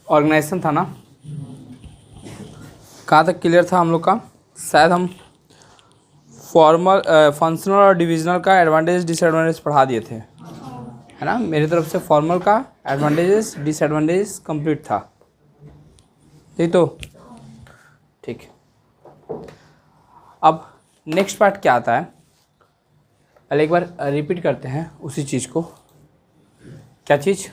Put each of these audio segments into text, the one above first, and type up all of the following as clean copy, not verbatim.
Organisation था ना, कहाँ तक क्लियर था हम लोग का? शायद हम फॉर्मल फंक्शनल और डिविजनल का एडवांटेज डिसएडवांटेज पढ़ा दिए थे, है ना। मेरी तरफ से फॉर्मल का एडवांटेजेस डिसएडवांटेज कंप्लीट था, ठीक तो ठीक। अब नेक्स्ट पार्ट क्या आता है, पहले एक बार रिपीट करते हैं उसी चीज़ को। क्या चीज़?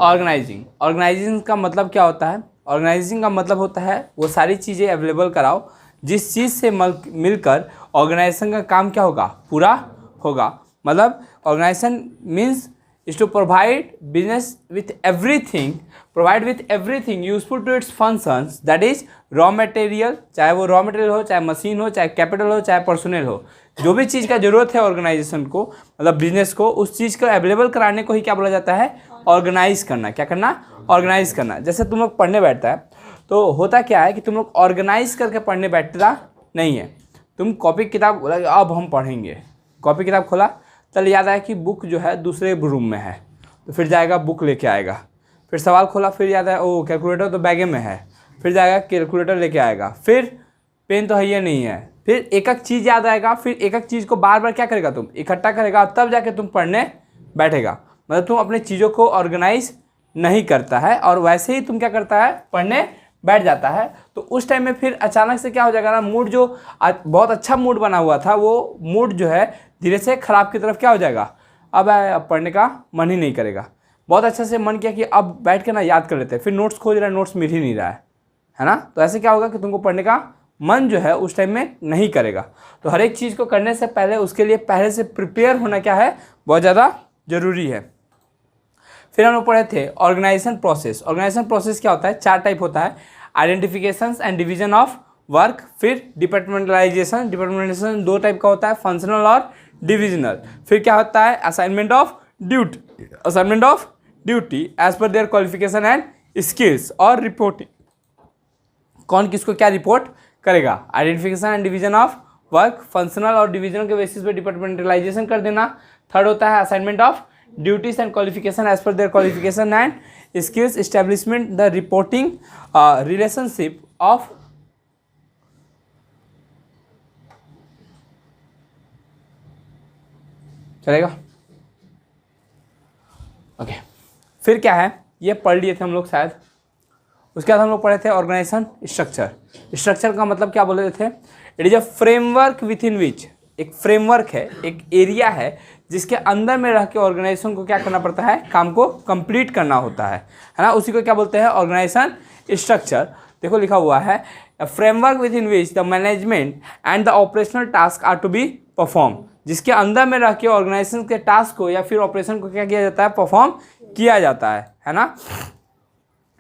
ऑर्गेनाइजिंग। ऑर्गेनाइजिंग का मतलब क्या होता है? ऑर्गेनाइजिंग का मतलब होता है वो सारी चीज़ें अवेलेबल कराओ जिस चीज़ से मिलकर ऑर्गेनाइजेशन का काम क्या होगा? पूरा होगा। मतलब organisation means is to provide business with everything useful to its functions, that is raw material, चाहे वो रॉ मटेरियल हो, चाहे मशीन हो, चाहे कैपिटल हो, चाहे पर्सनल हो, जो भी चीज़ का जरूरत है ऑर्गेनाइजेशन को, मतलब बिजनेस को, उस चीज़ को अवेलेबल कराने को ही क्या बोला जाता है? ऑर्गेनाइज करना। क्या करना? ऑर्गेनाइज करना। जैसे तुम लोग पढ़ने बैठता है तो होता क्या है कि तुम लोग ऑर्गेनाइज करके पढ़ने बैठता नहीं है। तुम कॉपी किताब बोला अब हम पढ़ेंगे, कॉपी किताब खोला, चल याद आया कि बुक जो है दूसरे रूम में है, तो फिर जाएगा बुक लेके आएगा। फिर सवाल खोला, फिर याद आया ओ कैलकुलेटर तो बैगे में है, फिर जाएगा कैलकुलेटर लेके आएगा। फिर पेन तो है ही नहीं है, फिर एक एक चीज़ याद आएगा, फिर एक एक चीज़ को बार बार क्या करेगा? तुम इकट्ठा करेगा, तब जाके तुम पढ़ने बैठेगा। मतलब तुम अपने चीज़ों को ऑर्गेनाइज नहीं करता है और वैसे ही तुम क्या करता है? पढ़ने बैठ जाता है। तो उस टाइम में फिर अचानक से क्या हो जाएगा ना, मूड जो बहुत अच्छा मूड बना हुआ था, वो मूड जो है धीरे से ख़राब की तरफ क्या हो जाएगा? अब पढ़ने का मन ही नहीं करेगा। बहुत अच्छा से मन किया कि अब बैठ के ना याद कर लेते हैं, फिर नोट्स खोज रहा है, नोट्स मिल ही नहीं रहा है ना। तो ऐसे क्या होगा कि तुमको पढ़ने का मन जो है उस टाइम में नहीं करेगा। तो हर एक चीज़ को करने से पहले उसके लिए पहले से प्रिपेयर होना क्या है? बहुत ज़्यादा ज़रूरी है। फिर हम लोग पढ़े थे ऑर्गेनाइजेशन प्रोसेस। ऑर्गेनाइजेशन प्रोसेस क्या होता है? 4 टाइप होता है, identification and division of work. फिर डिपार्टमेंटलाइजेशन। डिपार्टमेंटलाइजेशन 2 टाइप का होता है, फंक्शनल और डिविजनल। फिर क्या होता है? Assignment of duty. Assignment of duty as per their qualification and skills. और रिपोर्टिंग, कौन किसको क्या रिपोर्ट करेगा। Identification and division of work, functional और डिविजनल के बेसिस पे डिपार्टमेंटलाइजेशन कर देना। थर्ड होता है assignment of duties and qualification as per their qualification and skills. Establishment the reporting relationship of चलेगा, ओके। फिर क्या है? ये पढ़ लिए थे हम लोग शायद। उसके बाद हम लोग पढ़े थे ऑर्गेनाइजेशन स्ट्रक्चर। स्ट्रक्चर का मतलब क्या बोले थे? It is a framework with in which, एक फ्रेमवर्क है, एक एरिया है जिसके अंदर में रह के ऑर्गेनाइजेशन को क्या करना पड़ता है? काम को कंप्लीट करना होता है ना। उसी को क्या बोलते हैं? Organisation structure. देखो लिखा हुआ है framework within which the management and the operational task are to be perform, जिसके अंदर में रह के ऑर्गेनाइजेशन के टास्क को या फिर ऑपरेशन को क्या किया जाता है? परफॉर्म किया जाता है ना।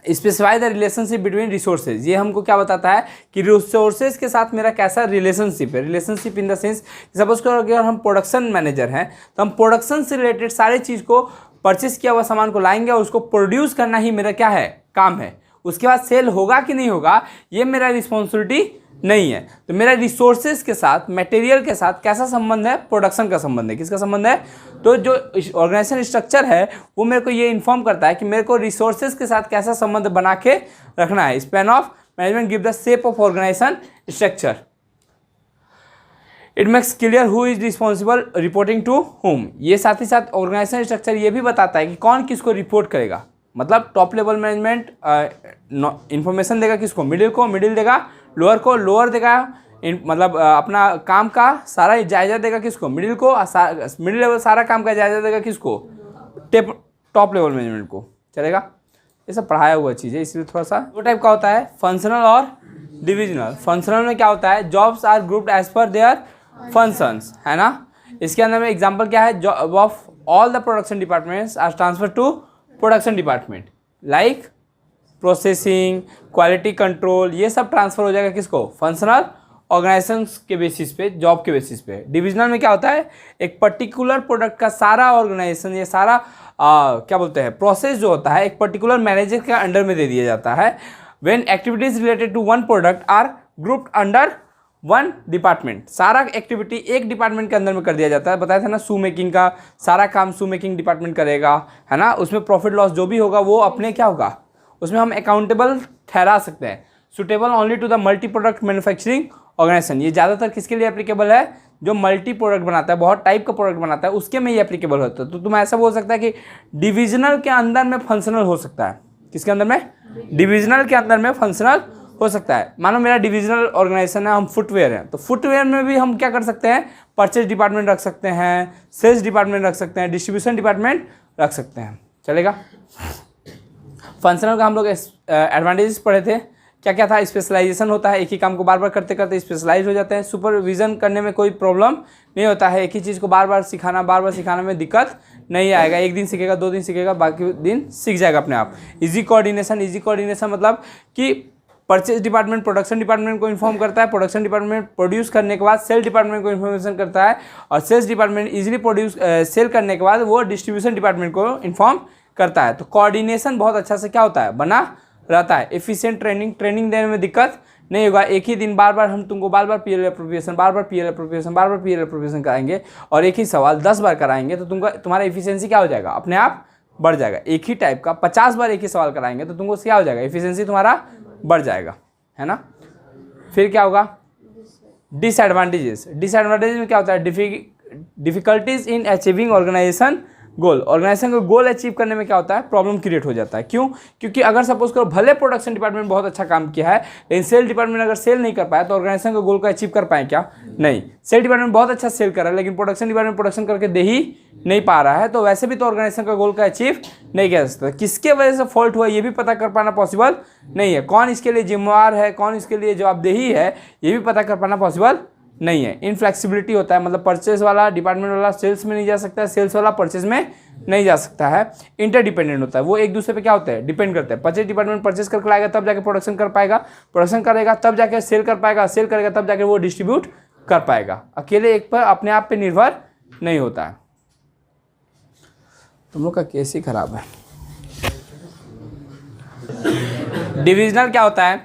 Specify the relationship between resources, ये हमको क्या बताता है कि रिसोर्सेज के साथ मेरा कैसा रिलेशनशिप है। Relationship in the sense, suppose करो अगर हम प्रोडक्शन मैनेजर हैं तो हम प्रोडक्शन से रिलेटेड सारी चीज़ को, परचेस किया हुआ सामान को लाएंगे और उसको प्रोड्यूस करना ही मेरा क्या है? काम है। उसके बाद सेल होगा कि नहीं होगा ये मेरा रिस्पॉन्सिबिलिटी नहीं है। तो मेरा रिसोर्सेज के साथ, मटेरियल के साथ कैसा संबंध है? प्रोडक्शन का संबंध है। किसका संबंध है? तो जो ऑर्गेनाइजेशन स्ट्रक्चर है वो मेरे को ये इन्फॉर्म करता है कि मेरे को रिसोर्सेज के साथ कैसा संबंध बना के रखना है। Span of management give the shape of organisation structure. It makes clear who is responsible reporting to whom. ये साथ ही साथ ऑर्गेनाइजेशन स्ट्रक्चर ये भी बताता है कि कौन किसको रिपोर्ट करेगा। मतलब टॉप लेवल मैनेजमेंट इंफॉर्मेशन देगा किसको? मिडिल को मिडिल देगा, लोअर को लोअर देगा। मतलब अपना काम का सारा जायजा देगा किसको? मिडिल को। मिडिल लेवल सारा काम का जायजा देगा किसको? टॉप लेवल मैनेजमेंट को। चलेगा? ये सब पढ़ाया हुआ चीज़ है, इसलिए थोड़ा सा 2 टाइप का होता है, फंक्शनल और डिविजनल। फंक्शनल में क्या होता है? Jobs are grouped as per their functions, है ना। इसके अंदर में एग्जांपल क्या है? Job of all the production departments are transfer to production department, like processing, quality control, ये सब ट्रांसफर हो जाएगा किसको? फंक्शनल ऑर्गेनाइजेशन के बेसिस पे, जॉब के बेसिस पे। डिविजनल में क्या होता है? एक पर्टिकुलर प्रोडक्ट का सारा ऑर्गेनाइजेशन, ये सारा क्या बोलते हैं, प्रोसेस जो होता है एक पर्टिकुलर मैनेजर के अंडर में दे दिया जाता है। When activities related to one product are grouped under one department, सारा एक्टिविटी एक डिपार्टमेंट के अंदर में कर दिया जाता है। बताया था ना, शू मेकिंग का सारा काम शू मेकिंग डिपार्टमेंट करेगा, है ना। उसमें प्रॉफिट लॉस जो भी होगा वो अपने क्या होगा, उसमें हम अकाउंटेबल ठहरा सकते हैं। Suitable only to the multi product manufacturing organisation, ये ज़्यादातर किसके लिए एप्लीकेबल है, जो मल्टी प्रोडक्ट बनाता है, बहुत टाइप का प्रोडक्ट बनाता है, उसके में ये एप्लीकेबल होता है। तो तुम ऐसा बोल सकता है कि डिविजनल के अंदर में फंक्शनल हो सकता है। किसके अंदर में, डिविजनल के अंदर में फंक्शनल हो सकता है। मानो मेरा डिविजनल ऑर्गेनाइजेशन है, हम फुटवेयर हैं, तो फुटवेयर में भी हम क्या कर सकते हैं, परचेज डिपार्टमेंट रख सकते हैं, सेल्स डिपार्टमेंट रख सकते हैं, डिस्ट्रीब्यूशन डिपार्टमेंट रख सकते हैं, चलेगा। फंक्शनल का हम लोग एडवांटेजेस पढ़े थे, क्या क्या था, स्पेशलाइजेशन होता है, एक ही काम को बार बार करते करते स्पेशलाइज हो जाते हैं। सुपरविजन करने में कोई प्रॉब्लम नहीं होता है, एक ही चीज़ को बार बार सिखाना में दिक्कत नहीं आएगा। एक दिन सीखेगा, 2 दिन सीखेगा, बाकी दिन सीख जाएगा अपने आप। इजी कोऑर्डिनेशन मतलब कि परचेज डिपार्टमेंट प्रोडक्शन डिपार्टमेंट को इन्फॉर्म करता है, प्रोडक्शन डिपार्टमेंट प्रोड्यूस करने के बाद सेल डिपार्टमेंट को इन्फॉर्मेशन करता है, और सेल्स डिपार्टमेंट इजीली सेल करने के बाद वो डिस्ट्रीब्यूशन डिपार्टमेंट को इन्फॉर्म करता है। तो कोऑर्डिनेशन बहुत अच्छा से क्या होता है, बना रहता है। एफिशिएंट ट्रेनिंग देने में दिक्कत नहीं होगा। एक ही दिन बार बार हम तुमको बार बार पीएल एप्रोप्रिएशन कराएंगे और एक ही सवाल 10 बार कराएंगे तो तुम्हारा एफिशिएंसी क्या हो जाएगा, अपने आप बढ़ जाएगा। एक ही टाइप का 50 बार एक ही सवाल कराएंगे तो तुमको क्या हो जाएगा, एफिशिएंसी तुम्हारा बढ़ जाएगा, है ना। फिर क्या होगा, डिसएडवांटेजेस में क्या होता है, difficulties in achieving organisation goal. Organisation का गोल अचीव करने में क्या होता है, प्रॉब्लम क्रिएट हो जाता है। क्यों, क्योंकि अगर सपोज करो भले प्रोडक्शन डिपार्टमेंट बहुत अच्छा काम किया है, लेकिन सेल डिपार्टमेंट अगर सेल नहीं कर पाया तो ऑर्गेनाइजेशन का गोल को अचीव कर पाए क्या, नहीं। सेल डिपार्टमेंट बहुत अच्छा सेल कर रहा है लेकिन प्रोडक्शन डिपार्टमेंट प्रोडक्शन करके दे ही नहीं पा रहा है, तो वैसे भी तो ऑर्गेनाइजेशन का गोल को अचीव नहीं किया जा सकता। किसके वजह से फॉल्ट हुआ ये भी पता कर पाना पॉसिबल नहीं है, कौन इसके लिए जिम्मेवार है, कौन इसके लिए जवाबदेही है, ये भी पता कर पाना पॉसिबल नहीं है। इनफ्लेक्सिबिलिटी होता है, मतलब परचेज वाला डिपार्टमेंट वाला सेल्स में नहीं जा सकता है, सेल्स वाला परचेज में नहीं जा सकता है। इंटरडिपेंडेंट होता है, वो एक दूसरे पे क्या होता है, डिपेंड करते हैं। परचेज डिपार्टमेंट परचेज करके लाएगा तब जाके प्रोडक्शन कर पाएगा, प्रोडक्शन करेगा तब जाके सेल कर पाएगा, सेल करेगा तब जाके वो डिस्ट्रीब्यूट कर पाएगा। अकेले एक पर अपने आप पे निर्भर नहीं होता है। तुम लोग का केस ही खराब है। डिविजनल क्या होता है,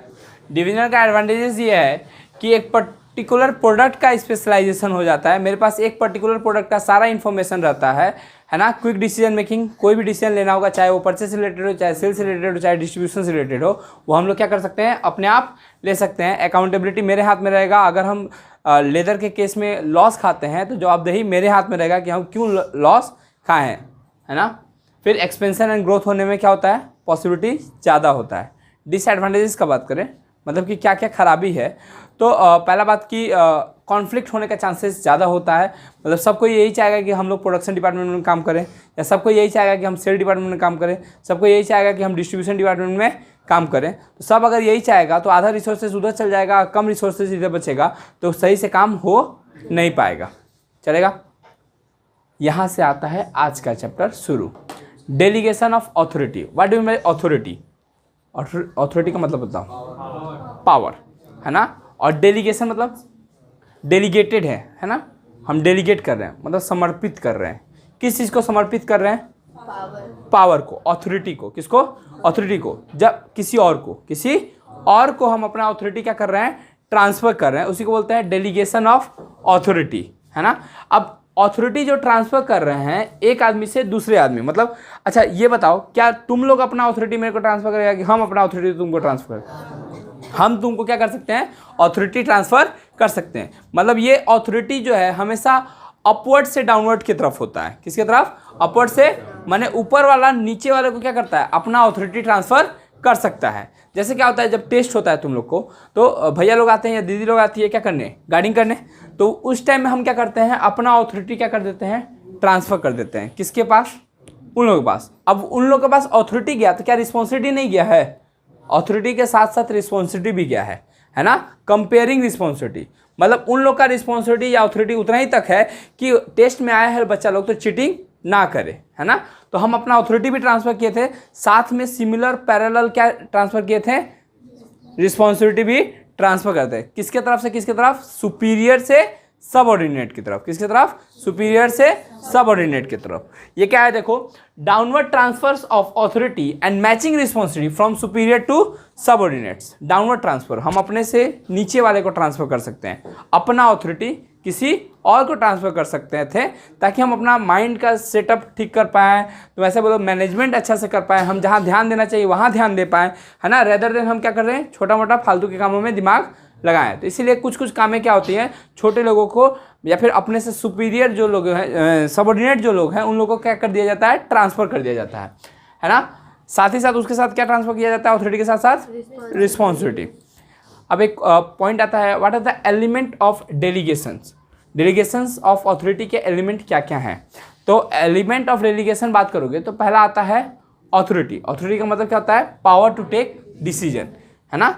डिविजनल का एडवांटेजेस ये है कि एक पर्टिकुलर प्रोडक्ट का स्पेशलाइजेशन हो जाता है। मेरे पास एक पर्टिकुलर प्रोडक्ट का सारा इन्फॉर्मेशन रहता है ना। क्विक डिसीजन मेकिंग, कोई भी डिसीजन लेना होगा, चाहे वो परचेज से रिलेटेड हो, चाहे सेल से रिलेटेड हो, चाहे डिस्ट्रीब्यूशन से रिलेटेड हो, वो हम लोग क्या कर सकते हैं, अपने आप ले सकते हैं। अकाउंटेबिलिटी मेरे हाथ में रहेगा। अगर हम लेदर के केस में लॉस खाते हैं तो जवाबदेही मेरे हाथ में रहेगा कि हम क्यों लॉस खाए हैं, है ना। फिर एक्सपेंशन एंड ग्रोथ होने में क्या होता है, पॉसिबिलिटी ज़्यादा होता है। डिसएडवांटेजेस का बात करें, मतलब कि क्या क्या खराबी है, तो पहला बात कि कॉन्फ्लिक्ट होने का चांसेस ज़्यादा होता है। मतलब सबको यही चाहेगा कि हम लोग प्रोडक्शन डिपार्टमेंट में काम करें, या सबको यही चाहेगा कि हम सेल डिपार्टमेंट में काम करें, सबको यही चाहेगा कि हम डिस्ट्रीब्यूशन डिपार्टमेंट में काम करें। तो सब अगर यही चाहेगा तो आधा रिसोर्सेज उधर चल जाएगा, कम रिसोर्सेज इधर बचेगा, तो सही से काम हो नहीं पाएगा, चलेगा। यहाँ से आता है आज का चैप्टर शुरू, delegation of authority. What do you mean by authority? Authority का मतलब बताओ, पावर, है ना। और डेलीगेशन मतलब डेलीगेटेड है ना, हम डेलीगेट कर रहे हैं, मतलब समर्पित कर रहे हैं। किस चीज़ को समर्पित कर रहे हैं, पावर को, ऑथोरिटी को। किसको, ऑथोरिटी को। जब किसी और को हम अपना ऑथोरिटी क्या कर रहे हैं, ट्रांसफर कर रहे हैं, उसी को बोलते हैं डेलीगेशन ऑफ ऑथोरिटी, है ना। अब ऑथोरिटी जो ट्रांसफर कर रहे हैं एक आदमी से दूसरे आदमी, मतलब अच्छा ये बताओ, क्या तुम लोग अपना ऑथोरिटी मेरे को ट्रांसफर करेगा कि हम अपना ऑथोरिटी तुमको ट्रांसफर, हम तुमको क्या कर सकते हैं, ऑथोरिटी ट्रांसफर कर सकते हैं। मतलब ये ऑथोरिटी जो है हमेशा अपवर्ड से डाउनवर्ड की तरफ होता है। किसकी तरफ, अपवर्ड से, माने ऊपर वाला नीचे वाले को क्या करता है, अपना ऑथोरिटी ट्रांसफर कर सकता है। जैसे क्या होता है, जब टेस्ट होता है तुम लोग को, तो भैया लोग आते हैं या दीदी लोग आती है क्या करने, गाइडिंग करने, तो उस टाइम में हम क्या करते हैं, अपना ऑथोरिटी क्या कर देते हैं, ट्रांसफर कर देते हैं। किसके पास, उन लोगों के पास। अब उन लोगों के पास ऑथोरिटी गया तो क्या रिस्पॉन्सिबिलिटी नहीं गया है, ऑथोरिटी के साथ साथ रिस्पॉन्सिबिलिटी भी गया है ना। कंपेयरिंग रिस्पॉन्सिबिलिटी, मतलब उन लोग का रिस्पॉन्सिबिलिटी या ऑथोरिटी उतना ही तक है कि टेस्ट में आया है बच्चा लोग तो चीटिंग ना करे, है ना। तो हम अपना ऑथोरिटी भी ट्रांसफर किए थे, साथ में सिमिलर पैरेलल क्या ट्रांसफर किए थे, रिस्पॉन्सिबिलिटी भी ट्रांसफर करते हैं। किसके तरफ से किसके तरफ, सुपीरियर से सबऑर्डिनेट की तरफ। किसके तरफ, सुपीरियर से सबऑर्डिनेट की तरफ। ये क्या है देखो, downward transfers of authority and matching responsibility from superior to subordinates, downward transfer, हम अपने से नीचे वाले को ट्रांसफर कर सकते हैं, अपना अथॉरिटी किसी और को ट्रांसफर कर सकते थे, ताकि हम अपना माइंड का सेटअप ठीक कर पाएँ, तो ऐसे बोलो मैनेजमेंट अच्छा से कर पाएँ, हम जहाँ ध्यान देना चाहिए वहाँ ध्यान दे पाएँ, है ना, रेदर देन हम क्या कर रहे हैं, छोटा मोटा फालतू के कामों में दिमाग लगाएं। तो इसीलिए कुछ कुछ कामें क्या होती हैं, छोटे लोगों को या फिर अपने से सुपीरियर जो लोग हैं, सबऑर्डिनेट जो लोग हैं, उन लोगों को क्या कर दिया जाता है, ट्रांसफ़र कर दिया जाता है ना। साथ ही साथ उसके साथ क्या ट्रांसफ़र किया जाता है, अथॉरिटी के साथ साथ रिस्पॉन्सिबिलिटी। अब एक पॉइंट आता है, what are the element of delegations, delegations of authority के एलिमेंट क्या क्या हैं। तो एलिमेंट ऑफ डेलीगेशन बात करोगे तो पहला आता है अथॉरिटी। अथॉरिटी का मतलब क्या होता है, पावर टू टेक डिसीजन, है ना,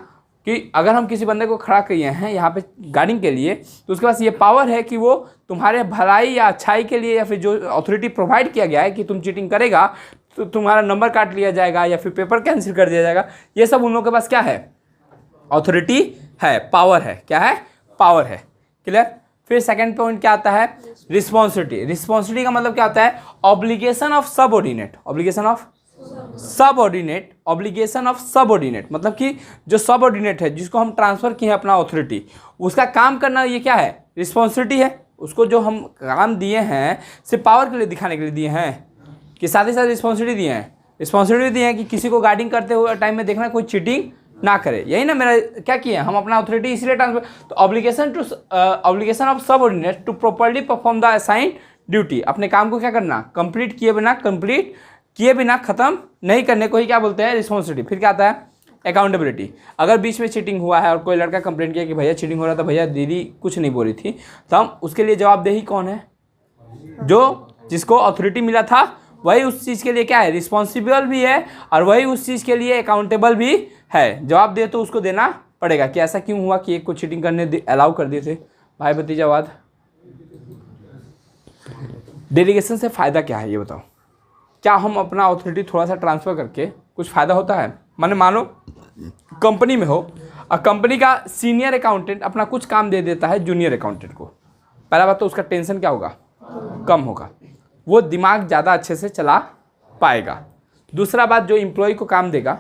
कि अगर हम किसी बंदे को खड़ा किए हैं यहाँ पे गार्डिंग के लिए, तो उसके पास ये पावर है कि वो तुम्हारे भलाई या अच्छाई के लिए, या फिर जो अथॉरिटी प्रोवाइड किया गया है कि तुम चीटिंग करेगा तो तुम्हारा नंबर काट लिया जाएगा या फिर पेपर कैंसिल कर दिया जाएगा, ये सब उन लोगों के पास क्या है, अथॉरिटी है, पावर है, क्या है, पावर है। क्लियर। फिर सेकंड पॉइंट क्या आता है, रिस्पॉन्सिबिलिटी। रिस्पॉन्सिबिलिटी का मतलब क्या होता है, obligation of subordinate, obligation of subordinate, obligation of subordinate मतलब कि जो सबऑर्डिनेट है जिसको हम ट्रांसफर किए हैं अपना अथॉरिटी, उसका काम करना, ये क्या है, रिस्पॉन्सिबिलिटी है। उसको जो हम काम दिए हैं सिर्फ पावर के लिए दिखाने के लिए दिए हैं, कि साथ ही साथ रिस्पॉन्सिबिलिटी दिए हैं, रिस्पॉन्सिबिलिटी दी है कि किसी को गाइडिंग करते हुए टाइम में देखना कोई चीटिंग ना करे, यही ना मेरा क्या किया, हम अपना अथॉरिटी इसलिए ट्रांसफर। तो obligation of subordinate to properly perform the assigned duty, अपने काम को क्या करना, कंप्लीट किए बिना खत्म नहीं करने को ही क्या बोलते हैं, रिस्पॉन्सिबिलिटी। फिर क्या आता है, अकाउंटेबिलिटी। अगर बीच में चीटिंग हुआ है और कोई लड़का कंप्लेंट किया कि भैया चीटिंग हो रहा था, भैया दीदी कुछ नहीं बोली थी, तो हम उसके लिए जवाबदेही कौन है, जो जिसको अथॉरिटी मिला था वही उस चीज़ के लिए क्या है, रिस्पॉन्सिबल भी है, और वही उस चीज़ के लिए अकाउंटेबल भी है। जवाब दे तो उसको देना पड़ेगा कि ऐसा क्यों हुआ कि एक को चीटिंग करने अलाउ कर दिए थे, भाई भतीजावाद। डेलीगेशन से फ़ायदा क्या है ये बताओ, क्या हम अपना अथॉरिटी थोड़ा सा ट्रांसफ़र करके कुछ फ़ायदा होता है। मानो कंपनी में हो और कंपनी का सीनियर अकाउंटेंट अपना कुछ काम दे देता है जूनियर अकाउंटेंट को, पहला बात तो उसका टेंशन क्या होगा, कम होगा, वो दिमाग ज़्यादा अच्छे से चला पाएगा। दूसरा बात, जो एम्प्लॉय को काम देगा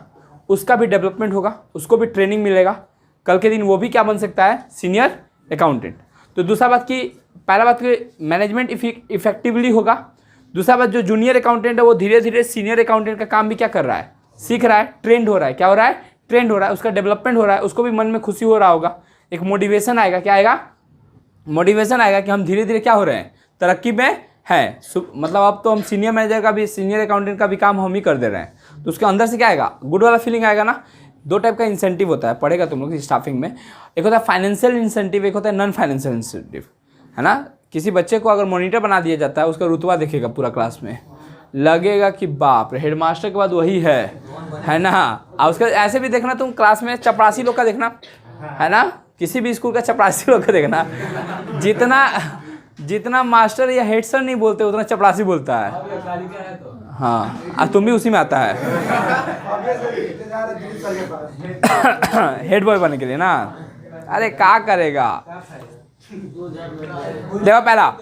उसका भी डेवलपमेंट होगा, उसको भी ट्रेनिंग मिलेगा, कल के दिन वो भी क्या बन सकता है, सीनियर अकाउंटेंट। तो दूसरा बात कि पहला बात कि मैनेजमेंट इफेक्टिवली होगा। दूसरा बात, जो जूनियर अकाउंटेंट है वो धीरे धीरे सीनियर अकाउंटेंट का काम भी क्या कर रहा है, सीख रहा है, ट्रेंड हो रहा है, क्या हो रहा है, ट्रेंड हो रहा है, उसका डेवलपमेंट हो रहा है, उसको भी मन में खुशी हो रहा होगा, एक मोटिवेशन आएगा, क्या आएगा, मोटिवेशन आएगा कि हम धीरे धीरे क्या हो रहे हैं, तरक्की में है। मतलब अब तो हम सीनियर मैनेजर का भी, सीनियर अकाउंटेंट का भी काम हम ही कर दे रहे हैं, तो उसके अंदर से क्या आएगा, गुड वाला फीलिंग आएगा ना। दो टाइप का इंसेंटिव होता है, पढ़ेगा तुम लोग स्टाफिंग में, एक होता है फाइनेंशियल इंसेंटिव, एक होता है नॉन फाइनेंशियल इंसेंटिव, है ना। किसी बच्चे को अगर मॉनिटर बना दिया जाता है, उसका रुतबा देखेगा पूरा क्लास में, लगेगा कि बाप रे हेडमास्टर के बाद वही है ना। और उसका ऐसे भी देखना तुम क्लास में चपरासी लोग का देखना, है ना, किसी भी स्कूल का चपरासी लोग का देखना, जितना मास्टर या हेड सर नहीं बोलते उतना चपरासी बोलता है। हाँ, अब तुम भी उसी में आता है हेड बॉय बनने के लिए ना। अरे क्या करेगा, देखो पहला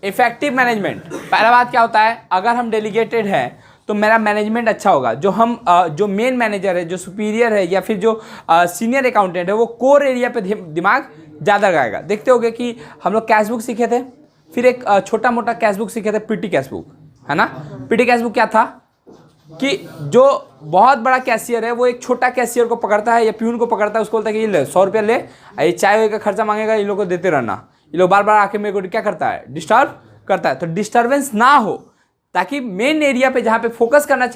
इफेक्टिव मैनेजमेंट। पहला बात क्या होता है, अगर हम डेलीगेटेड हैं तो मेरा मैनेजमेंट अच्छा होगा। जो मेन मैनेजर है, जो सुपीरियर है, या फिर जो सीनियर अकाउंटेंट है, वो कोर एरिया पे दिमाग ज़्यादा लगाएगा। देखते होगे कि हम लोग कैश बुक सीखे थे, फिर एक छोटा मोटा कैश बुक सीखे थे, पीटी कैश बुक, है ना। पीटी कैश बुक क्या था कि जो बहुत बड़ा कैशियर है वो एक छोटा कैशियर को पकड़ता है या प्यून को पकड़ता है, उसको बोलता है कि ये ले 100 रुपया ले, ये चाय का खर्चा मांगेगा, इन लोगों को देते रहना। ये लोग बार बार आके मेरे को क्या करता है, डिस्टर्ब करता है। तो डिस्टर्बेंस ना हो, ताकि मेन एरिया पे जहाँ पे फोकस करना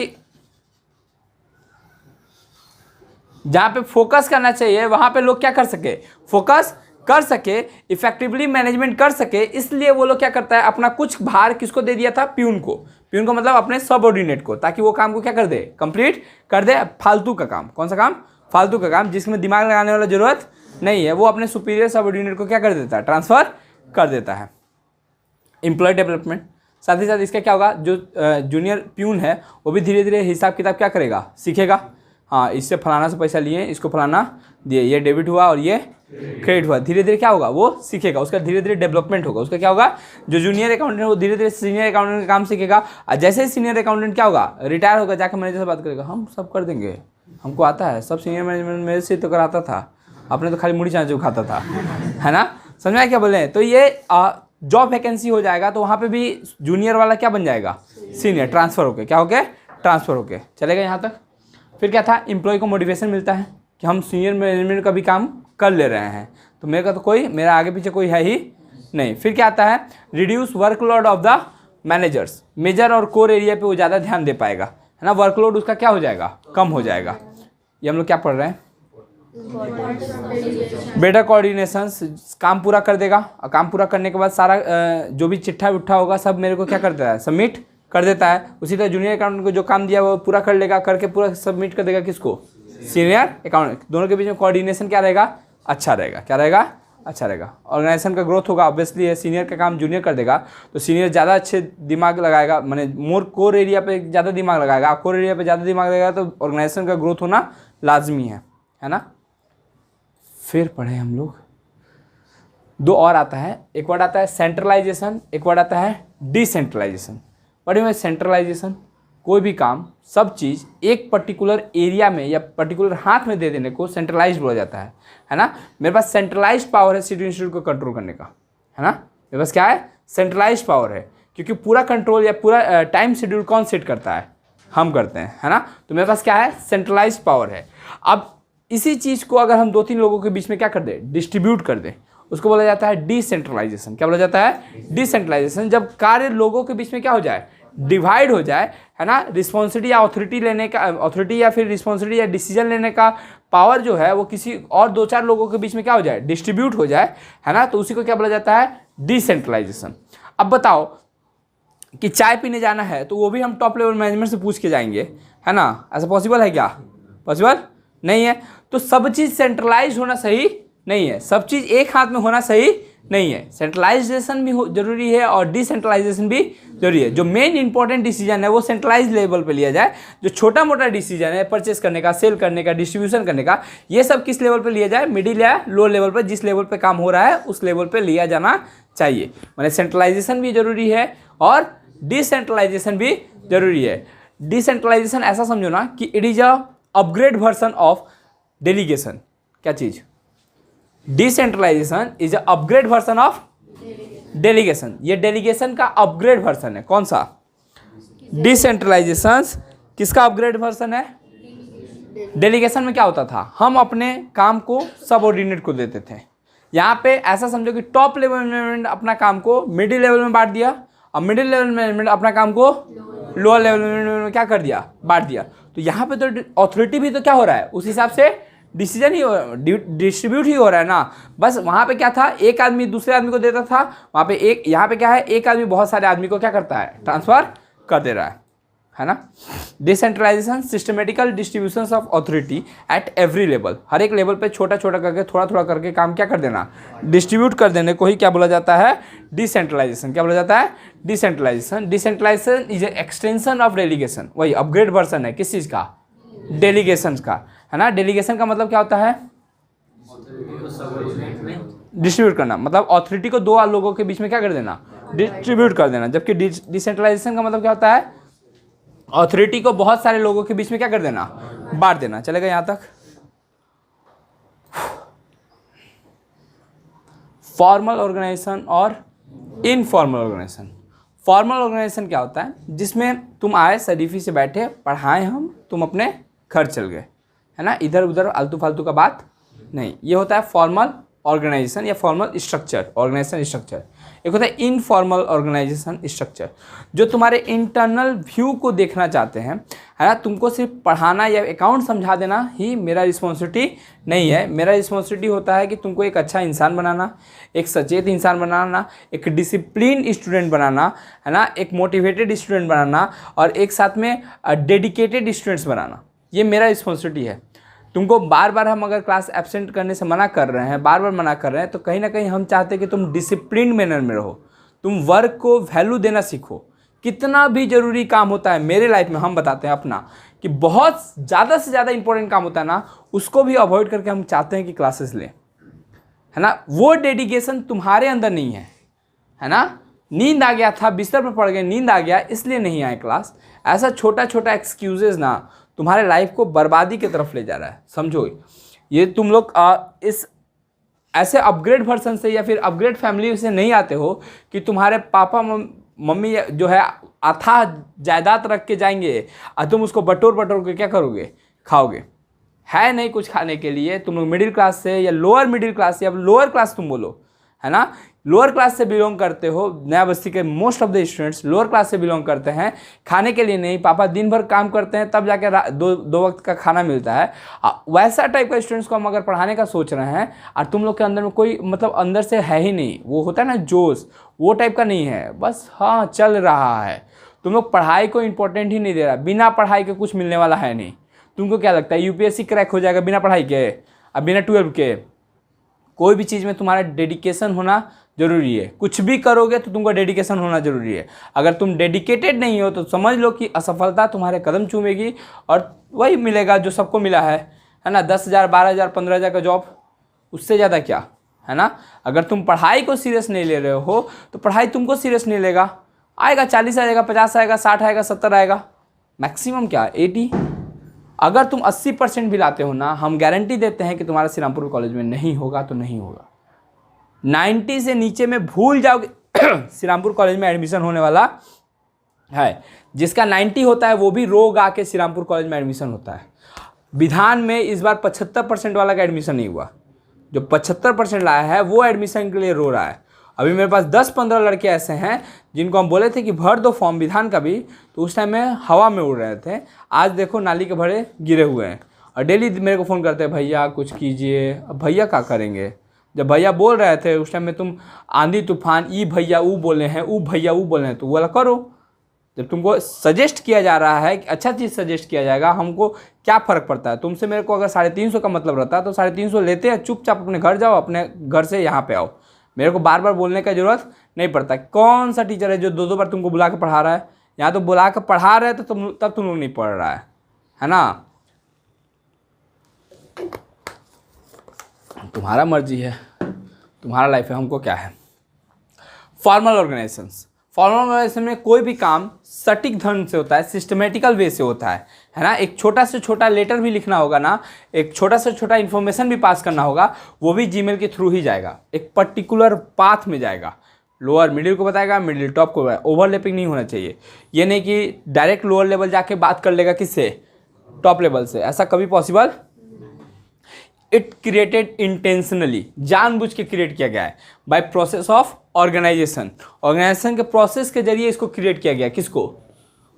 चाहिए, वहाँ पे लोग क्या कर सके, फोकस कर सके, इफेक्टिवली मैनेजमेंट कर सके। इसलिए वो लोग क्या करता है, अपना कुछ भार किसको दे दिया था, प्यून को। प्यून को मतलब अपने सबऑर्डिनेट को, ताकि वो काम को क्या कर दे, कंप्लीट कर दे। फालतू का काम, कौन सा काम, फालतू का काम जिसमें दिमाग लगाने वाला जरूरत नहीं है, वो अपने सुपीरियर सबऑर्डिनेट को क्या कर देता है, ट्रांसफर कर देता है। एम्प्लॉय डेवलपमेंट, साथ ही साथ इसका क्या होगा, जो जूनियर प्यून है वो भी धीरे धीरे हिसाब किताब क्या करेगा, सीखेगा। हाँ, इससे फलाना से पैसा लिए, इसको फलाना दिए, ये डेबिट हुआ और ये क्रेडिट हुआ, धीरे धीरे क्या होगा, वो सीखेगा, उसका धीरे धीरे डेवलपमेंट होगा। उसका क्या होगा, जो जूनियर अकाउंटेंट है वो धीरे धीरे सीनियर अकाउंटेंट का काम सीखेगा। और जैसे ही सीनियर अकाउंटेंट क्या होगा, रिटायर होगा, जाकर मैनेजर से बात करेगा, हम सब कर देंगे, हमको आता है, सब सीनियर मैनेजमेंट मेरे से तो कराता था, आपने तो खाली मुड़ी चाँचू खाता था, है ना। समझ में आया क्या बोले हैं। तो ये जॉब वैकेंसी हो जाएगा तो वहाँ पे भी जूनियर वाला क्या बन जाएगा, सीनियर, ट्रांसफ़र होके, क्या होके, ट्रांसफ़र होके चलेगा यहाँ तक। फिर क्या था, एम्प्लॉय को मोटिवेशन मिलता है कि हम सीनियर मैनेजमेंट का भी काम कर ले रहे हैं, तो मेरे का तो कोई, मेरा आगे पीछे कोई है ही नहीं। फिर क्या आता है, reduce workload of the managers, major और कोर एरिया पे वो ज़्यादा ध्यान दे पाएगा, है ना, वर्कलोड उसका क्या हो जाएगा, कम हो जाएगा। ये हम लोग क्या पढ़ रहे हैं, बेटर कोऑर्डिनेशन, काम पूरा कर देगा, और काम पूरा करने के बाद सारा जो भी चिट्ठा विट्ठा होगा सब मेरे को क्या कर देता है, सबमिट कर देता है। उसी तरह जूनियर अकाउंटेंट को जो काम दिया वो पूरा कर लेगा, करके पूरा सबमिट कर देगा किसको, सीनियर अकाउंटेंट। दोनों के बीच में कोऑर्डिनेशन क्या रहेगा, अच्छा रहेगा, क्या रहेगा, अच्छा रहेगा। ऑर्गेनाइजेशन का ग्रोथ होगा, ऑब्वियसली है, सीनियर का काम जूनियर कर देगा तो सीनियर ज़्यादा अच्छे दिमाग लगाएगा, माने मोर कोर एरिया पे ज़्यादा दिमाग लगाएगा, कोर एरिया पे ज़्यादा दिमाग लगाएगा तो ऑर्गेनाइजेशन का ग्रोथ होना लाजमी है ना। फिर पढ़े हम लोग, दो और आता है, एक वर्ड आता है सेंट्रलाइजेशन, एक वर्ड आता है डिसेंट्रलाइजेशन। पढ़े हुए सेंट्रलाइजेशन, कोई भी काम, सब चीज़ एक पर्टिकुलर एरिया में या पर्टिकुलर हाथ में दे देने को सेंट्रलाइज बोला जाता है ना। मेरे पास सेंट्रलाइज्ड पावर है सिटी इंस्टीट्यूट को कंट्रोल करने का, है ना, मेरे पास क्या है, सेंट्रलाइज्ड पावर है, क्योंकि पूरा कंट्रोल या पूरा टाइम शेड्यूल कौन सेट करता है, हम करते हैं, है ना। तो मेरे पास क्या है, सेंट्रलाइज्ड पावर है। अब इसी चीज़ को अगर हम 2-3 लोगों के बीच में क्या कर दें, डिस्ट्रीब्यूट कर दें, उसको बोला जाता है डिसेंट्रलाइजेशन। क्या बोला जाता है, डिसेंट्रलाइजेशन। जब कार्य लोगों के बीच में क्या हो जाए, डिवाइड हो जाए, है ना, रिस्पॉन्सिबिलिटी या ऑथोरिटी लेने का, ऑथोरिटी या फिर रिस्पॉन्सिबिलिटी या डिसीजन लेने का पावर जो है वो किसी और 2-4 लोगों के बीच में क्या हो जाए, डिस्ट्रीब्यूट हो जाए, है ना, तो उसी को क्या बोला जाता है, डिसेंट्रलाइजेशन। अब बताओ कि चाय पीने जाना है तो वो भी हम टॉप लेवल मैनेजमेंट से पूछ के जाएंगे, है ना, ऐसा पॉसिबल है क्या, पॉसिबल नहीं है। तो सब चीज़ सेंट्रलाइज होना सही नहीं है, सब चीज़ एक हाथ में होना सही नहीं है। सेंट्रलाइजेशन भी जरूरी है और डिसेंट्रलाइजेशन भी जरूरी है। जो मेन इंपॉर्टेंट डिसीजन है वो सेंट्रलाइज लेवल पे लिया जाए, जो छोटा मोटा डिसीजन है परचेस करने का, सेल करने का, डिस्ट्रीब्यूशन करने का, ये सब किस लेवल पे लिया जाए, मिडिल या लो लेवल पर, जिस लेवल पे काम हो रहा है उस लेवल पे लिया जाना चाहिए। माने सेंट्रलाइजेशन भी जरूरी है और डिसेंट्रलाइजेशन भी जरूरी है। डिसेंट्रलाइजेशन ऐसा समझो ना कि it is a upgrade version of delegation. क्या चीज, decentralisation is a upgrade version of delegation. ये डेलीगेशन का अपग्रेड वर्सन है। कौन सा, डिसेंट्रलाइजेशन किसका अपग्रेड वर्सन है, डेलीगेशन में क्या होता था, हम अपने काम को सबऑर्डिनेट को देते थे। यहाँ पे ऐसा समझो कि टॉप लेवल मैनेजमेंट अपना काम को मिडिल लेवल में बांट दिया और मिडिल लेवल मैनेजमेंट अपना काम को लोअर लेवल मैनेजमेंट में क्या कर दिया, बांट दिया। तो यहाँ पे तो ऑथोरिटी भी तो क्या हो रहा है, उस हिसाब से डिसीजन ही डिस्ट्रीब्यूट ही हो रहा है ना। बस वहाँ पे क्या था, एक आदमी दूसरे आदमी को देता था, वहाँ पे एक, यहाँ पे क्या है, एक आदमी बहुत सारे आदमी को क्या करता है, ट्रांसफर कर दे रहा है ना। Decentralization systematical distribution of authority at every level, हर एक लेवल पे छोटा छोटा करके, थोड़ा थोड़ा करके काम क्या कर देना, डिस्ट्रीब्यूट कर देने को ही क्या बोला जाता है, डिसेंट्रलाइजेशन। क्या बोला जाता है, decentralisation. Decentralisation is a extension of delegation, वही अपग्रेड वर्सन है किस चीज़ का, डेलीगेशन का, है ना। डेलीगेशन का मतलब क्या होता है, डिस्ट्रीब्यूट करना, मतलब अथॉरिटी को दो लोगों के बीच में क्या कर देना, डिस्ट्रीब्यूट कर देना। जबकि डिसेंट्रलाइजेशन का मतलब क्या होता है, अथॉरिटी को बहुत सारे लोगों के बीच में क्या कर देना, बांट देना। चलेगा यहां तक। फॉर्मल ऑर्गेनाइजेशन और इनफॉर्मल ऑर्गेनाइजेशन। फॉर्मल ऑर्गेनाइजेशन क्या होता है, जिसमें तुम आए शरीफी से बैठे, पढ़ाएं हम, तुम अपने घर चल गए, है ना, इधर उधर आलतू फालतू का बात नहीं। ये होता है फॉर्मल ऑर्गेनाइजेशन या फॉर्मल स्ट्रक्चर, ऑर्गेनाइजेशन स्ट्रक्चर। एक होता है इनफॉर्मल ऑर्गेनाइजेशन स्ट्रक्चर, जो तुम्हारे इंटरनल व्यू को देखना चाहते हैं, है ना। तुमको सिर्फ पढ़ाना या अकाउंट समझा देना ही मेरा रिस्पॉन्सिबिलिटी नहीं है। मेरा रिस्पॉन्सिबिलिटी होता है कि तुमको एक अच्छा इंसान बनाना, एक सचेत इंसान बनाना, एक डिसिप्लिन स्टूडेंट बनाना, है ना, एक मोटिवेटेड स्टूडेंट बनाना और एक साथ में डेडिकेटेड स्टूडेंट्स बनाना। ये मेरा रिस्पॉन्सिबिलिटी है। तुमको बार बार हम अगर क्लास एब्सेंट करने से मना कर रहे हैं, बार बार मना कर रहे हैं, तो कहीं ना कहीं हम चाहते हैं कि तुम डिसिप्लिन मैनर में रहो, तुम वर्क को वैल्यू देना सीखो। कितना भी जरूरी काम होता है मेरे लाइफ में, हम बताते हैं अपना, कि बहुत ज़्यादा से ज़्यादा इंपॉर्टेंट काम होता है ना, उसको भी अवॉइड करके हम चाहते हैं कि क्लासेस लें, है ना। वो डेडिकेशन तुम्हारे अंदर नहीं है ना। नींद आ गया था, बिस्तर पर पड़ गए, नींद आ गया इसलिए नहीं आए क्लास, ऐसा छोटा छोटा एक्सक्यूजेज ना तुम्हारे लाइफ को बर्बादी की तरफ ले जा रहा है। समझो, ये तुम लोग इस ऐसे अपग्रेड वर्सन से या फिर अपग्रेड फैमिली से नहीं आते हो कि तुम्हारे पापा मम्मी जो है अथाह जायदाद रख के जाएंगे और तुम उसको बटोर बटोर के क्या करोगे, खाओगे। है नहीं कुछ खाने के लिए। तुम लोग मिडिल क्लास से या लोअर मिडिल क्लास या लोअर क्लास तुम बोलो, है ना, लोअर क्लास से बिलोंग करते हो। नया बस्ती के most of the students lower class से बिलोंग करते हैं। खाने के लिए नहीं, पापा दिन भर काम करते हैं तब जाके दो वक्त का खाना मिलता है। वैसा टाइप का स्टूडेंट्स को हम अगर पढ़ाने का सोच रहे हैं और तुम लोग के अंदर में कोई मतलब अंदर से है ही नहीं, वो होता है ना जोश, वो टाइप का नहीं है, बस हाँ चल रहा है। तुम लोग पढ़ाई को इंपॉर्टेंट ही नहीं दे रहा। बिना पढ़ाई के कुछ मिलने वाला है नहीं। तुमको क्या लगता है यूपीएससी क्रैक हो जाएगा बिना पढ़ाई के? अब बिना 12 के? कोई भी चीज़ में तुम्हारा डेडिकेशन होना जरूरी है। कुछ भी करोगे तो तुमको डेडिकेशन होना जरूरी है। अगर तुम डेडिकेटेड नहीं हो तो समझ लो कि असफलता तुम्हारे कदम चूमेगी और वही मिलेगा जो सबको मिला है ना, 10,000 12,000 15,000 का जॉब, उससे ज़्यादा क्या, है ना। अगर तुम पढ़ाई को सीरियस नहीं ले रहे हो तो पढ़ाई तुमको सीरियस नहीं लेगा। आएगा 40 आएगा, 50 आएगा, 60 आएगा, 70 आएगा, मैक्सिमम क्या 80। अगर तुम 80% भी लाते हो ना, हम गारंटी देते हैं कि तुम्हारा श्री रामपुर कॉलेज में नहीं होगा तो नहीं होगा। 90 से नीचे में भूल जाओगे श्री रामपुर कॉलेज में एडमिशन होने वाला है। जिसका 90 होता है वो भी रो गा के श्री रामपुर कॉलेज में एडमिशन होता है। विधान में इस बार 75% वाला का एडमिशन नहीं हुआ। जो 75% लाया है वो एडमिशन के लिए रो रहा है। अभी मेरे पास 10-15 लड़के ऐसे हैं जिनको हम बोले थे कि भर दो फॉर्म विधान का भी, तो उस टाइम में हवा में उड़ रहे थे। आज देखो नाली के भरे गिरे हुए हैं और डेली मेरे को फ़ोन करते हैं, भैया कुछ कीजिए। अब भैया क्या करेंगे? जब भैया बोल रहे थे उस टाइम में तुम आंधी तूफान ई भैया ऊ बोले हैं, ऊ भैया ऊ बोले हैं, तो वो वाला करो। जब तुमको सजेस्ट किया जा रहा है कि अच्छा चीज़ सजेस्ट किया जाएगा, हमको क्या फ़र्क पड़ता है? तुमसे मेरे को अगर 350 का मतलब रहता है तो 350 लेते हैं, चुपचाप अपने घर जाओ, अपने घर से यहाँ पे आओ। मेरे को बार बार बोलने का ज़रूरत नहीं पड़ता। कौन सा टीचर है जो 2-2 बार तुमको बुला के पढ़ा रहा है? यहाँ तो बुला के पढ़ा रहे तो तब तुम लोग नहीं पढ़ रहा है ना। तुम्हारा मर्जी है, तुम्हारा लाइफ है, हमको क्या है। फॉर्मल ऑर्गेनाइजेशंस, फॉर्मल ऑर्गेनाइजेशन में कोई भी काम सटीक ढंग से होता है, सिस्टमेटिकल वे से होता है ना। एक छोटा से छोटा लेटर भी लिखना होगा ना, एक छोटा से छोटा इन्फॉर्मेशन भी पास करना होगा, वो भी जीमेल के थ्रू ही जाएगा। एक पर्टिकुलर पाथ में जाएगा। लोअर मिडिल को बताएगा, मिडिल टॉप को बताएगा। ओवरलैपिंग नहीं होना चाहिए। ये नहीं कि डायरेक्ट लोअर लेवल जाके बात कर लेगा किससे, टॉप लेवल से, ऐसा कभी पॉसिबल। इट क्रिएटेड इंटेंशनली, जानबूझ के क्रिएट किया गया है by process of organisation. Organisation के प्रोसेस के जरिए इसको क्रिएट किया गया। किसको?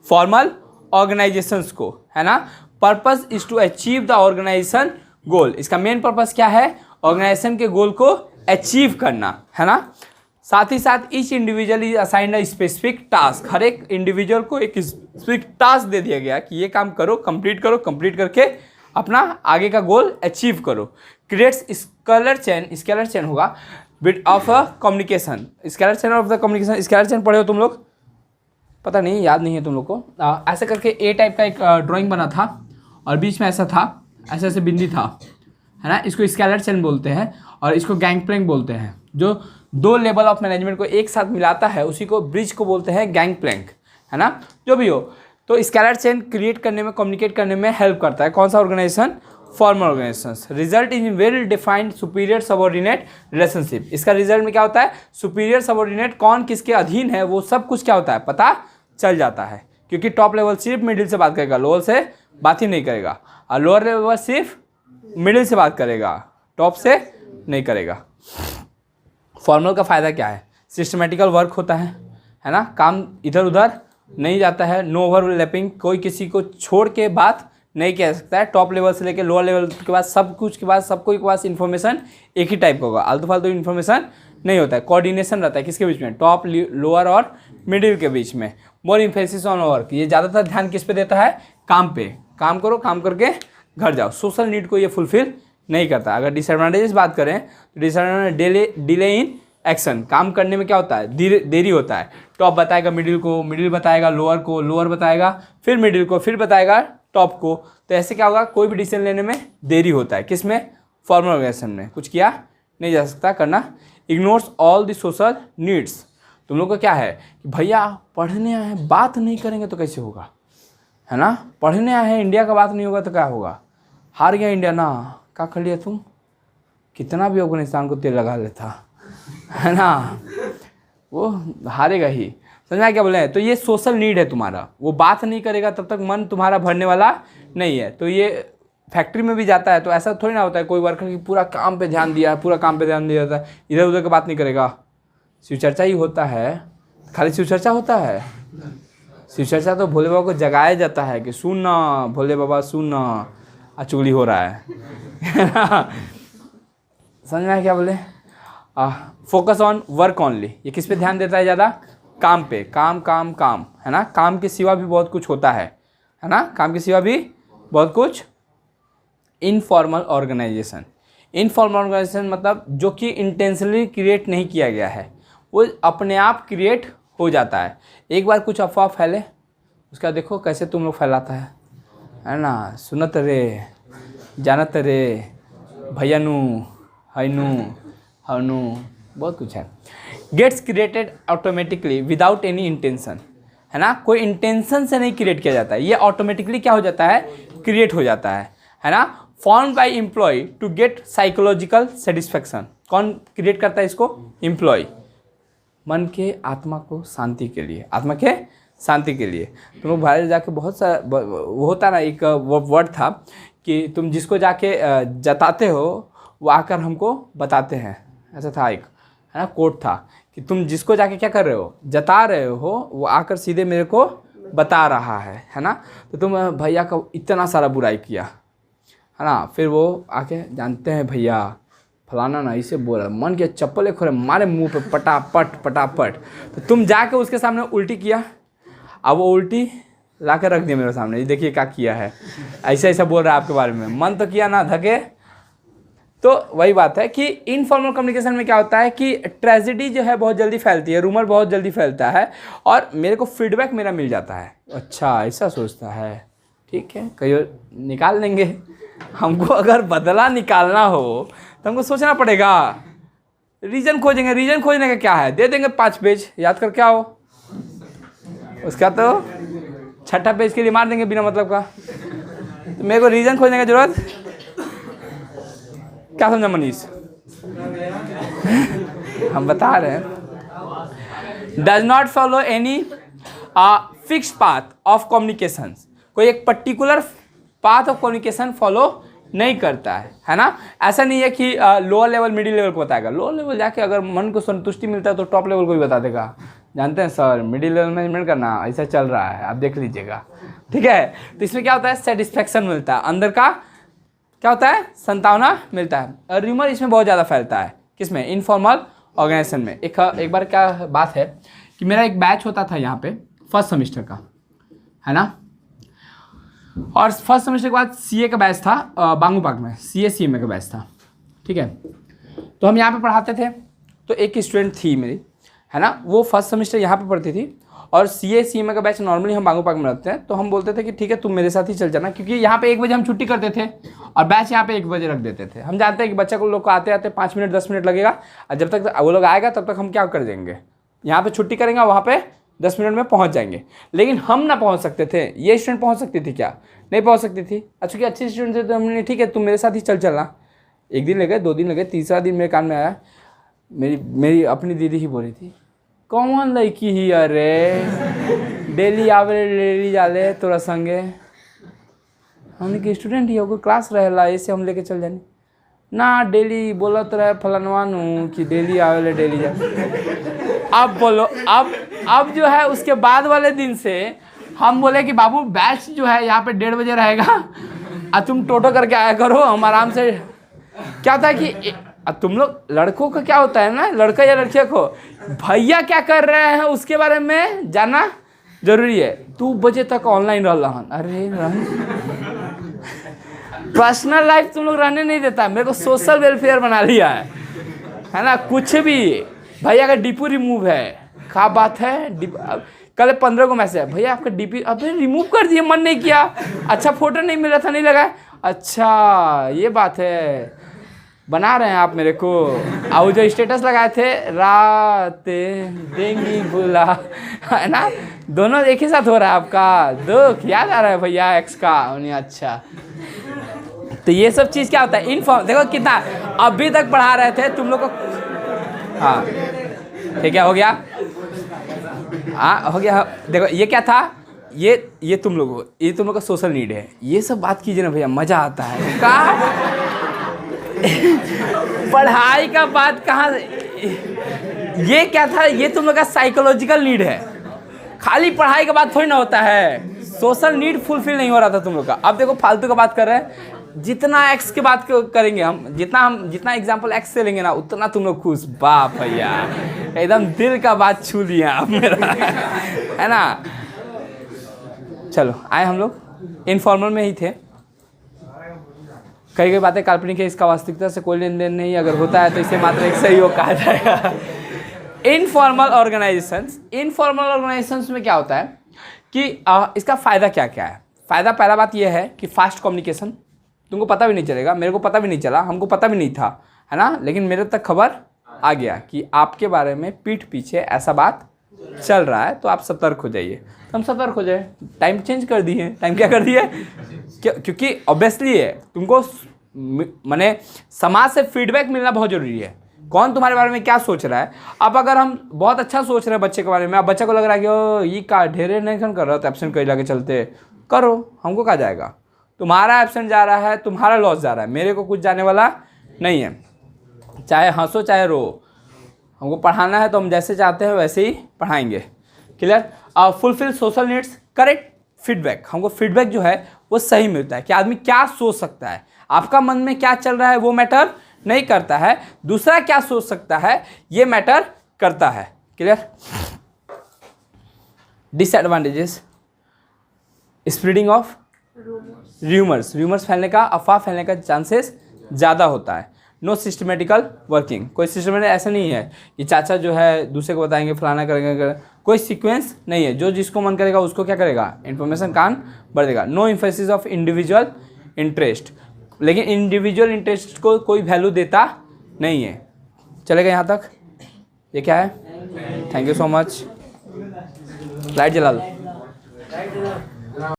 फॉर्मल ऑर्गेनाइजेशंस को, है ना। Purpose is to achieve the organisation goal. इसका मेन पर्पस क्या है? ऑर्गेनाइजेशन के गोल को अचीव करना, है ना। साथ ही साथ each individual is assigned a specific task. हर एक इंडिविजुअल को एक स्पेसिफिक टास्क दे दिया गया कि ये काम करो, कंप्लीट करो, कंप्लीट करके अपना आगे का गोल अचीव करो। क्रिएट्स स्केलर चेन होगा bit of a communication. Scalar chain of the communication, scalar chain पढ़े हो तुम लोग? पता नहीं, याद नहीं है तुम लोग को। ऐसे करके ए टाइप का एक ड्राइंग बना था और बीच में ऐसा था, ऐसे ऐसे बिंदी था, है ना। इसको स्केलर चेन बोलते हैं और इसको गैंगप्लैंक बोलते हैं। जो 2 लेवल ऑफ मैनेजमेंट को एक साथ मिलाता है उसी को ब्रिज को बोलते हैं गैंगप्लैंक, है ना। जो भी हो, तो स्केलर चेन क्रिएट करने में, कम्युनिकेट करने में हेल्प करता है। कौन सा organisation? Formal organisations. Result in well defined superior subordinate relationship. इसका रिजल्ट में क्या होता है? सुपीरियर सबऑर्डिनेट कौन किसके अधीन है वो सब कुछ क्या होता है, पता चल जाता है। क्योंकि टॉप लेवल सिर्फ मिडिल से बात करेगा, लोअर से बात ही नहीं करेगा, और लोअर लेवल सिर्फ मिडिल से बात करेगा, टॉप से नहीं करेगा। फॉर्मल का फ़ायदा क्या है? सिस्टमेटिकल वर्क होता है ना। काम इधर उधर नहीं जाता है, नो ओवरलैपिंग, कोई किसी को छोड़ के बात नहीं कह सकता है। टॉप लेवल से लेकर लोअर लेवल के बाद सब कुछ के बाद सबको के पास इन्फॉर्मेशन एक ही टाइप का होगा, आलतू फालतू इन्फॉर्मेशन नहीं होता है। कोऑर्डिनेशन रहता है किसके बीच में? टॉप, लोअर और मिडिल के बीच में। मोर इम्फेसिस ऑन वर्क, ये ज़्यादातर ध्यान किस पे देता है? काम पे। काम करो, काम करके घर जाओ। सोशल नीड को ये फुलफिल नहीं करता। अगर डिसएडवांटेजेस बात करें तो डिसएडवांटेज डिले इन एक्शन, काम करने में क्या होता है? देरी होता है। टॉप बताएगा मिडिल को, मिडिल बताएगा लोअर को, लोअर बताएगा फिर मिडिल को, फिर बताएगा टॉप को। तो ऐसे क्या होगा? कोई भी डिसीजन लेने में देरी होता है। किस में? फॉर्मल ऑर्गेनाइजेशन में। कुछ किया नहीं जा सकता, करना। Ignores all the social needs. तुम लोग का क्या है कि भैया पढ़ने आए, बात नहीं करेंगे तो कैसे होगा? है ना। पढ़ने आए हैं, इंडिया का बात नहीं होगा तो क्या होगा, हार गया इंडिया ना, क्या कर लिया तुम, कितना भी अफगानिस्तान को तेल लगा लेता, है ना, वो हारेगा ही। समझ में क्या बोले हैं। तो ये सोशल नीड है तुम्हारा, वो बात नहीं करेगा तब तक मन तुम्हारा भरने वाला नहीं है। तो ये फैक्ट्री में भी जाता है तो ऐसा थोड़ी ना होता है कोई वर्कर की पूरा काम पे ध्यान दिया है, पूरा काम पे ध्यान दिया जाता है, इधर उधर की बात नहीं करेगा, शिव चर्चा ही होता है। खाली शिव चर्चा होता है, शिव चर्चा तो भोले बाबा को जगाया जाता है कि सुनना भोले बाबा सुनना, चुगली हो रहा है समझ में क्या बोले। फोकस ऑन वर्क ओनली, ये किस पे ध्यान देता है ज़्यादा, काम पे, काम काम काम, है ना। काम के सिवा भी बहुत कुछ होता है ना, काम के सिवा भी बहुत कुछ। इनफॉर्मल ऑर्गेनाइजेशन, इनफॉर्मल ऑर्गेनाइजेशन मतलब जो कि इंटेंशनली क्रिएट नहीं किया गया है, वो अपने आप क्रिएट हो जाता है। एक बार कुछ अफवाह फैले, उसका देखो कैसे तुम लोग फैलाता है ना, सुनत रे जानत रे भैया नू हैनू हनु, बहुत कुछ है। Gets created automatically without any intention, है ना, कोई इंटेंशन से नहीं क्रिएट किया जाता है, ये ऑटोमेटिकली क्या हो जाता है, क्रिएट हो जाता है ना। Form by employ to get psychological satisfaction, कौन क्रिएट करता है इसको, एम्प्लॉय, मन के आत्मा को शांति के लिए, आत्मा के शांति के लिए। तुम लोग बाहर जाके बहुत सा वो होता ना, एक वर्ड था कि तुम जिसको जाके जताते हो वो आकर हमको बताते हैं, ऐसा था एक, है ना, कोट था कि तुम जिसको जाके क्या कर रहे हो, जता रहे हो, वो आकर सीधे मेरे को बता रहा है ना। तो तुम भैया का इतना सारा बुराई किया, है ना, फिर वो आके जानते हैं भैया फलाना ना इसे बोल रहा, मन के चप्पल खोले मारे मुंह पे पटापट पटापट, तो तुम जाके उसके सामने उल्टी किया, अब वो उल्टी ला कर रख दिया मेरे सामने, ये देखिए क्या किया है, ऐसा ऐसा बोल रहा है आपके बारे में, मन तो किया ना धके। तो वही बात है कि इनफॉर्मल कम्युनिकेशन में क्या होता है कि ट्रेजेडी जो है बहुत जल्दी फैलती है, रूमर बहुत जल्दी फैलता है, और मेरे को फीडबैक मेरा मिल जाता है, अच्छा ऐसा सोचता है, ठीक है कहीं निकाल लेंगे। हमको अगर बदला निकालना हो तो हमको सोचना पड़ेगा, रीज़न खोजेंगे, रीज़न खोजने का क्या है, दे देंगे 5 पेज याद कर क्या हो, उसका तो 6ठा पेज के लिए मार देंगे बिना मतलब का। तो मेरे को रीज़न खोजने की जरूरत, क्या समझा मनीष हम बता रहे हैं, does not follow any fix path of communication, कोई एक particular path of communication follow नहीं करता है ना। ऐसा नहीं है कि लोअर लेवल मिडिल लेवल को बताएगा, लोअर लेवल जाके अगर मन को संतुष्टि मिलता है तो टॉप लेवल को भी बता देगा, जानते हैं सर मिडिल लेवल मैनेजमेंट करना ऐसा चल रहा है आप देख लीजिएगा, ठीक है। तो इसमें क्या होता है, सेटिस्फैक्शन मिलता है, अंदर का क्या होता है, संतावना मिलता है। और र्यूमर इसमें बहुत ज़्यादा फैलता है, किसमें, इनफॉर्मल ऑर्गेनाइजेशन में। एक बार क्या बात है कि मेरा एक बैच होता था यहाँ पे फर्स्ट सेमेस्टर का, है ना, और फर्स्ट सेमेस्टर के बाद सीए का बैच था बांगू पार्क में, सीए का बैच था, ठीक है। तो हम यहाँ पे पढ़ाते थे, तो एक स्टूडेंट थी मेरी, है ना, वो फर्स्ट सेमेस्टर यहाँ पे पढ़ती थी, और सीए का बैच नॉर्मली हम बांगू पार्क में रखते हैं, तो हम बोलते थे कि ठीक है तुम मेरे साथ ही चल जाना, क्योंकि यहाँ पे 1 बजे हम छुट्टी करते थे और बैच यहाँ पे 1 बजे रख देते थे। हम जानते हैं कि बच्चा को लोग को आते आते 5 मिनट 10 मिनट लगेगा, और जब तक वो लोग आएगा तब तक हम क्या कर देंगे, यहाँ पे छुट्टी करेंगे, वहाँ पे 10 मिनट में पहुँच जाएंगे। लेकिन हम ना पहुँच सकते थे, ये स्टूडेंट पहुँच सकती थी क्या, नहीं पहुँच सकती थी। अच्छा कि अच्छी स्टूडेंट थे तो हमने ठीक है तुम मेरे साथ ही चलना। 1 दिन लगे, 2 दिन लगे, तीसरा दिन मेरे कान में आया, मेरी अपनी दीदी ही बोली थी, कौन लड़की ही अरे डेली आवे डेली जाले तोरा संगे, हमने की स्टूडेंट ही होगा क्लास रहेला ऐसे हम लेके चल जाने ना, डेली बोलत रहे फलानवानू कि डेली आवे डेली जा। अब बोलो, अब जो है उसके बाद वाले दिन से हम बोले कि बाबू बैच जो है यहाँ पे 1:30 बजे रहेगा, और तुम टोटो करके आया करो, हम आराम से। क्या होता है कि तुम लोग लड़कों का क्या होता है ना, लड़का या लड़कियों को भैया क्या कर रहे हैं उसके बारे में जानना जरूरी है। 2 बजे तक ऑनलाइन रहा, अरे पर्सनल लाइफ तुम लोग रहने नहीं देता, मेरे को सोशल वेलफेयर बना लिया है ना। कुछ भी भैया का डीपी रिमूव है, क्या बात है, कल 15 को मैसेज है, भैया आपका डीपी अबे रिमूव कर दिए, मन नहीं किया, अच्छा फोटो नहीं मिला था नहीं लगा, अच्छा ये बात है, बना रहे हैं आप मेरे को। और जो स्टेटस लगाए थे रातें देंगी बुला, है ना, दोनों एक ही साथ हो रहा है आपका। दुख याद आ रहा है भैया एक्स का उन्हें। अच्छा, तो ये सब चीज़ क्या होता है, इनफॉर्म। देखो कितना अभी तक पढ़ा रहे थे तुम लोग को। हाँ ठीक है, हो गया। हाँ हो गया। देखो ये क्या था, ये तुम लोग का सोशल नीड है। ये सब बात कीजिए ना भैया, मज़ा आता है। का पढ़ाई का बात कहाँ, ये क्या था, ये तुम लोग का साइकोलॉजिकल नीड है। खाली पढ़ाई का बात थोड़ी ना होता है, सोशल नीड फुलफिल नहीं हो रहा था तुम लोग का। अब देखो फालतू का बात कर रहे हैं। जितना एक्स की बात करेंगे हम जितना एग्जांपल एक्स से लेंगे ना, उतना तुम लोग खुश। बाप भैया एकदम दिल का बात छू लिया आप मेरा, है ना। चलो आए हम लोग इनफॉर्मल में ही थे। कई बातें काल्पनिक है, इसका वास्तविकता से कोई लेन देन नहीं। अगर होता है तो इसे मात्र एक सहयोग कहा जाएगा। इनफॉर्मल ऑर्गेनाइजेशंस में क्या होता है कि इसका फ़ायदा क्या क्या है। फ़ायदा पहला बात यह है कि फास्ट कम्युनिकेशन, तुमको पता भी नहीं चलेगा, मेरे को पता भी नहीं चला, हमको पता भी नहीं था, है ना, लेकिन मेरे तक खबर आ गया कि आपके बारे में पीठ पीछे ऐसा बात चल रहा है, तो आप सतर्क हो जाइए। तो हम सतर्क हो जाए, टाइम चेंज कर दिए। टाइम क्या कर दिए, क्योंकि ऑब्वियसली है तुमको माने समाज से फीडबैक मिलना बहुत ज़रूरी है। कौन तुम्हारे बारे में क्या सोच रहा है। अब अगर हम बहुत अच्छा सोच रहे हैं बच्चे के बारे में, अब बच्चे को लग रहा है कि ओ ये का ढेरे नहीं कर रहा, तो एब्सेंट कहीं लाके चलते करो, हमको कहा जाएगा। तुम्हारा एब्सेंट जा रहा है, तुम्हारा लॉस जा रहा है, मेरे को कुछ जाने वाला नहीं है। चाहे हंसो चाहे रो, हमको पढ़ाना है तो हम जैसे चाहते हैं वैसे ही पढ़ाएंगे। Clear. Fulfil social needs, correct feedback. हमको फीडबैक जो है वो सही मिलता है कि आदमी क्या सोच सकता है, आपका मन में क्या चल रहा है वो मैटर नहीं करता है, दूसरा क्या सोच सकता है ये मैटर करता है। Clear. Disadvantages, spreading of rumours फैलने का, अफवाह फैलने का चांसेस ज़्यादा होता है। नो सिस्टमेटिकल वर्किंग, कोई सिस्टमेटिक ऐसा नहीं है कि चाचा जो है दूसरे को बताएंगे फलाना करेंगे, कोई सीक्वेंस नहीं है। जो जिसको मन करेगा उसको क्या करेगा, इन्फॉर्मेशन कान बढ़ देगा। No emphasis of individual interest, लेकिन इंडिविजुअल इंटरेस्ट को कोई वैल्यू देता नहीं है। चलेगा यहाँ तक, ये क्या है। Thank you so much. Light जला लो।